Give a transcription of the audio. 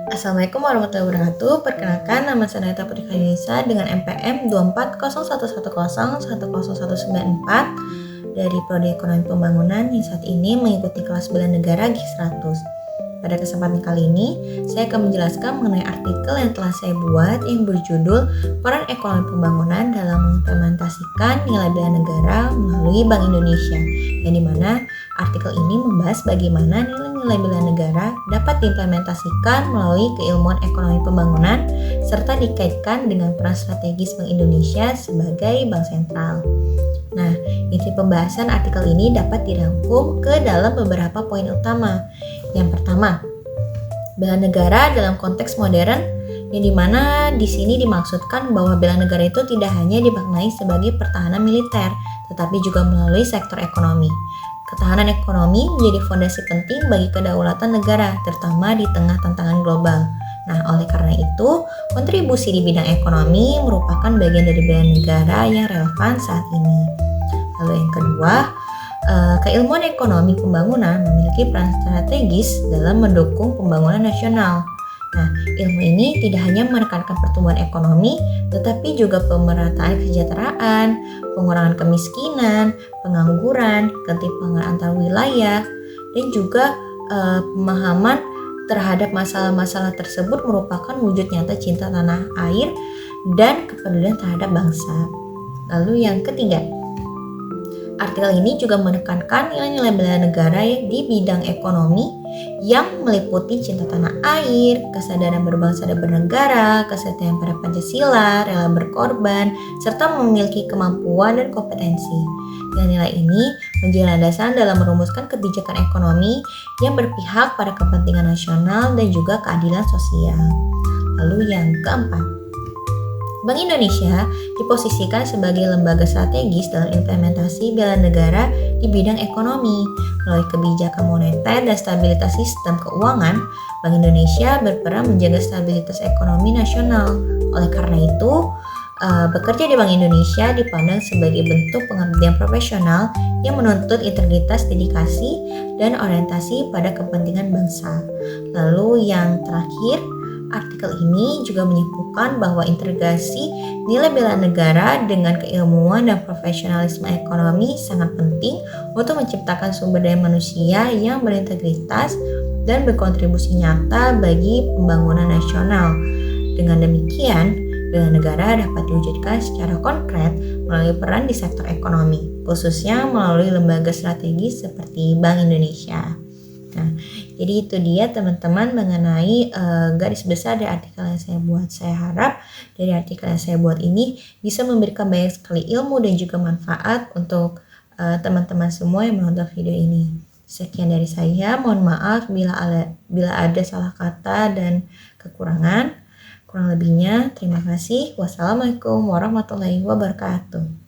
Assalamualaikum warahmatullahi wabarakatuh. Perkenalkan, nama saya Neta Putri Khairisa dengan NPM 24011110194 dari Prodi Ekonomi Pembangunan yang saat ini mengikuti kelas bela negara G100. Pada kesempatan kali ini, saya akan menjelaskan mengenai artikel yang telah saya buat yang berjudul Peran Ekonomi Pembangunan dalam mengimplementasikan nilai bela negara melalui Bank Indonesia, yang dimana artikel ini membahas bagaimana nilai-nilai bela negara dapat diimplementasikan melalui keilmuan ekonomi pembangunan serta dikaitkan dengan peran strategis Bank Indonesia sebagai bank sentral. Nah, inti pembahasan artikel ini dapat dirangkum ke dalam beberapa poin utama. Yang pertama, bela negara dalam konteks modern, yang dimana di sini dimaksudkan bahwa bela negara itu tidak hanya dimaknai sebagai pertahanan militer, tetapi juga melalui sektor ekonomi. Ketahanan ekonomi menjadi fondasi penting bagi kedaulatan negara, terutama di tengah tantangan global. Nah, oleh karena itu, kontribusi di bidang ekonomi merupakan bagian dari bela negara yang relevan saat ini. Lalu yang kedua, keilmuan ekonomi pembangunan memiliki peran strategis dalam mendukung pembangunan nasional. Nah, ilmu ini tidak hanya menekankan pertumbuhan ekonomi, tetapi juga pemerataan kesejahteraan, pengurangan kemiskinan, pengangguran, ketimpangan antar wilayah, dan juga pemahaman terhadap masalah-masalah tersebut merupakan wujud nyata cinta tanah air dan kepedulian terhadap bangsa. Lalu yang ketiga, artikel ini juga menekankan nilai-nilai bela negara di bidang ekonomi yang meliputi cinta tanah air, kesadaran berbangsa dan bernegara, kesetiaan pada Pancasila, rela berkorban, serta memiliki kemampuan dan kompetensi. Nilai-nilai ini menjadi landasan dalam merumuskan kebijakan ekonomi yang berpihak pada kepentingan nasional dan juga keadilan sosial. Lalu yang keempat, Bank Indonesia diposisikan sebagai lembaga strategis dalam implementasi bela negara di bidang ekonomi. Melalui kebijakan moneter dan stabilitas sistem keuangan, Bank Indonesia berperan menjaga stabilitas ekonomi nasional. Oleh karena itu, bekerja di Bank Indonesia dipandang sebagai bentuk pengabdian profesional yang menuntut integritas, dedikasi, dan orientasi pada kepentingan bangsa. Lalu yang terakhir, artikel ini juga menyimpulkan bahwa integrasi nilai bela negara dengan keilmuan dan profesionalisme ekonomi sangat penting untuk menciptakan sumber daya manusia yang berintegritas dan berkontribusi nyata bagi pembangunan nasional. Dengan demikian, bela negara dapat diwujudkan secara konkret melalui peran di sektor ekonomi, khususnya melalui lembaga strategis seperti Bank Indonesia. Nah, jadi itu dia teman-teman mengenai garis besar dari artikel yang saya buat. Saya harap dari artikel yang saya buat ini bisa memberikan banyak sekali ilmu dan juga manfaat untuk teman-teman semua yang menonton video ini. Sekian dari saya, mohon maaf bila ada salah kata dan kekurangan. Kurang lebihnya, terima kasih. Wassalamualaikum warahmatullahi wabarakatuh.